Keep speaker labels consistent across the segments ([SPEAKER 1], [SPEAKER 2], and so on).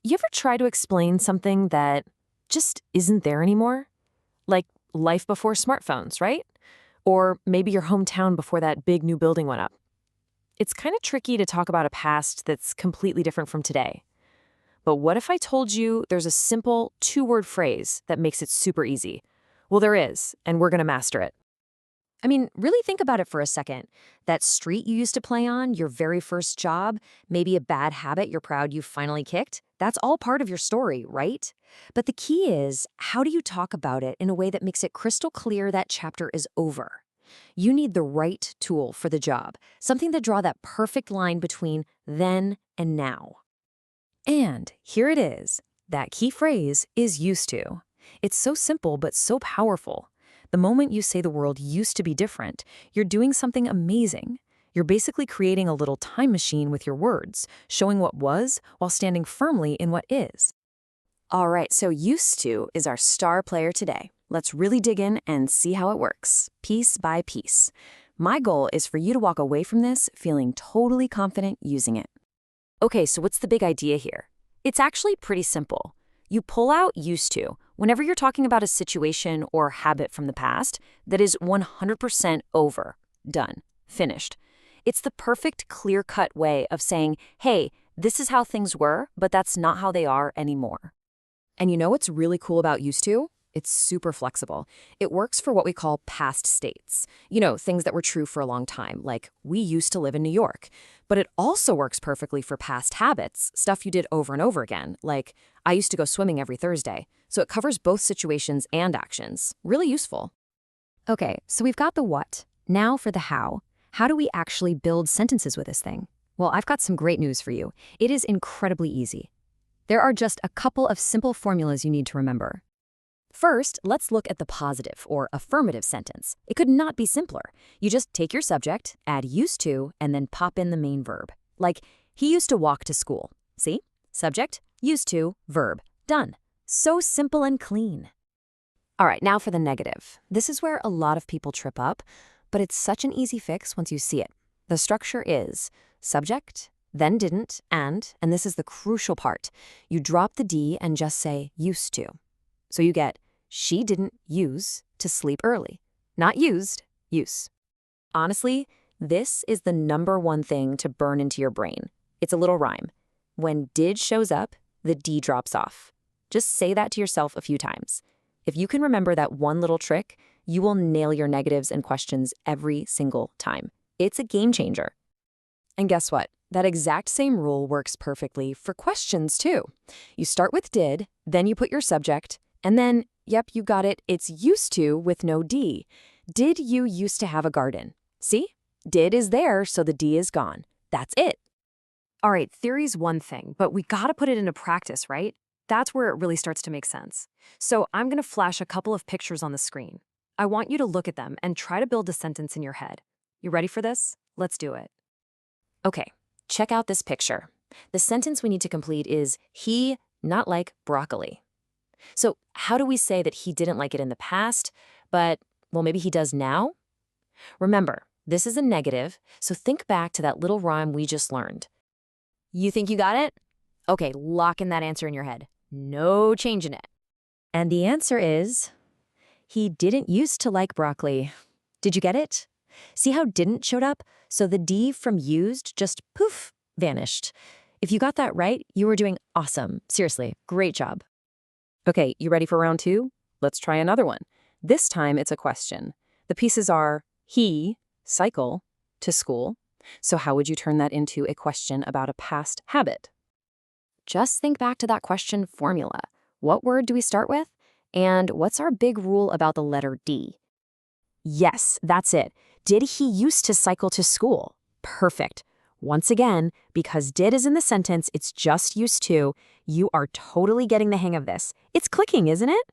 [SPEAKER 1] You ever try to explain something that just isn't there anymore? Like life before smartphones, right? Or maybe your hometown before that big new building went up. It's kind of tricky to talk about a past that's completely different from today. But what if I told you there's a simple two-word phrase that makes it super easy? Well, there is, and we're going to master it.
[SPEAKER 2] I mean, really think about it for a second. That street you used to play on, your very first job, maybe a bad habit you're proud you finally kicked, that's all part of your story, right? But the key is, how do you talk about it in a way that makes it crystal clear that chapter is over? You need the right tool for the job, something to draw that perfect line between then and now. And here it is. That key phrase is used to. It's so simple but so powerful. The moment you say the world used to be different, you're doing something amazing. You're basically creating a little time machine with your words, showing what was while standing firmly in what is.
[SPEAKER 1] All right, so used to is our star player today. Let's really dig in and see how it works, piece by piece. My goal is for you to walk away from this feeling totally confident using it. Okay, so what's the big idea here? It's actually pretty simple. You pull out used to whenever you're talking about a situation or habit from the past that is 100% over, done, finished. It's the perfect clear-cut way of saying, hey, this is how things were, but that's not how they are anymore.
[SPEAKER 2] And you know what's really cool about used to? It's super flexible. It works for what we call past states. You know, things that were true for a long time, like we used to live in New York. But it also works perfectly for past habits, stuff you did over and over again, like I used to go swimming every Thursday. So it covers both situations and actions. Really useful. Okay, so we've got the what. Now for the how. How do we actually build sentences with this thing? Well, I've got some great news for you. It is incredibly easy. There are just a couple of simple formulas you need to remember. First, let's look at the positive or affirmative sentence. It could not be simpler. You just take your subject, add used to, and then pop in the main verb. Like, he used to walk to school. See? Subject, used to, verb. Done. So simple and clean. All right, now for the negative. This is where a lot of people trip up, but it's such an easy fix once you see it. The structure is subject, then didn't, and this is the crucial part, you drop the D and just say used to. So you get, she didn't use to sleep early. Not used, use. Honestly, this is the #1 thing to burn into your brain. It's a little rhyme. When did shows up, the D drops off. Just say that to yourself a few times. If you can remember that one little trick, you will nail your negatives and questions every single time. It's a game changer. And guess what? That exact same rule works perfectly for questions too. You start with did, then you put your subject, and then, yep, you got it, it's used to with no D. Did you used to have a garden? See? Did is there, so the D is gone. That's it. All right, theory's one thing, but we gotta put it into practice, right? That's where it really starts to make sense. So I'm gonna flash a couple of pictures on the screen. I want you to look at them and try to build a sentence in your head. You ready for this? Let's do it. Okay, check out this picture. The sentence we need to complete is, he not like broccoli. So how do we say that he didn't like it in the past, but, well, maybe he does now? Remember, this is a negative, so think back to that little rhyme we just learned. You think you got it? Okay, lock in that answer in your head. No changing it. And the answer is, he didn't used to like broccoli. Did you get it? See how didn't showed up? So the D from used just poof, vanished. If you got that right, you were doing awesome. Seriously, great job. Okay, you ready for round 2? Let's try another one. This time it's a question. The pieces are he, cycle, to school. So how would you turn that into a question about a past habit? Just think back to that question formula. What word do we start with? And what's our big rule about the letter D? Yes, that's it. Did he used to cycle to school? Perfect. Once again, because did is in the sentence, it's just used to. You are totally getting the hang of this. It's clicking, isn't it?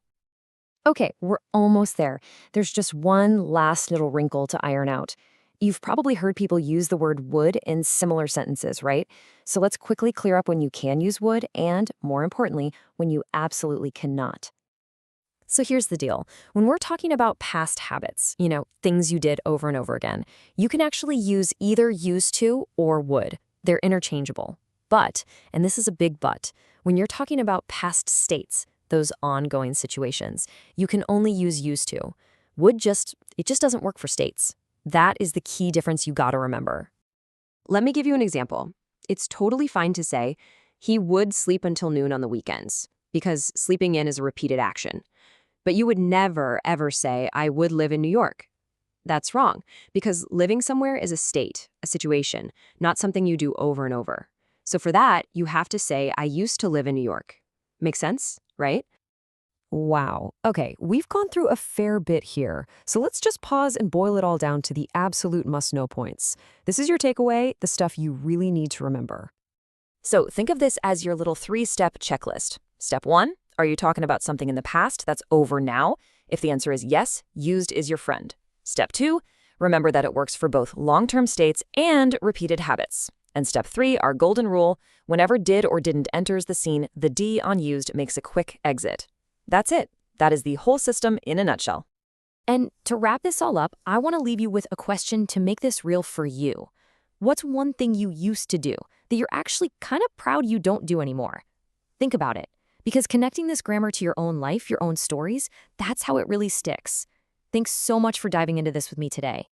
[SPEAKER 2] Okay, we're almost there. There's just one last little wrinkle to iron out. You've probably heard people use the word would in similar sentences, right? So let's quickly clear up when you can use would and, more importantly, when you absolutely cannot. So here's the deal. When we're talking about past habits, things you did over and over again, you can actually use either used to or would. They're interchangeable. But, and this is a big but, when you're talking about past states, those ongoing situations, you can only use used to. It just doesn't work for states. That is the key difference you gotta remember. Let me give you an example. It's totally fine to say, he would sleep until noon on the weekends, because sleeping in is a repeated action. But you would never, ever say, I would live in New York. That's wrong, because living somewhere is a state, a situation, not something you do over and over. So for that, you have to say, I used to live in New York. Make sense, right? Wow. Okay, we've gone through a fair bit here, so let's just pause and boil it all down to the absolute must-know points. This is your takeaway, the stuff you really need to remember. So think of this as your little 3-step checklist. Step 1, are you talking about something in the past that's over now? If the answer is yes, used is your friend. Step 2, remember that it works for both long-term states and repeated habits. And step 3, our golden rule, whenever did or didn't enters the scene, the D on used makes a quick exit. That's it. That is the whole system in a nutshell. And to wrap this all up, I want to leave you with a question to make this real for you. What's one thing you used to do that you're actually kind of proud you don't do anymore? Think about it, because connecting this grammar to your own life, your own stories, that's how it really sticks. Thanks so much for diving into this with me today.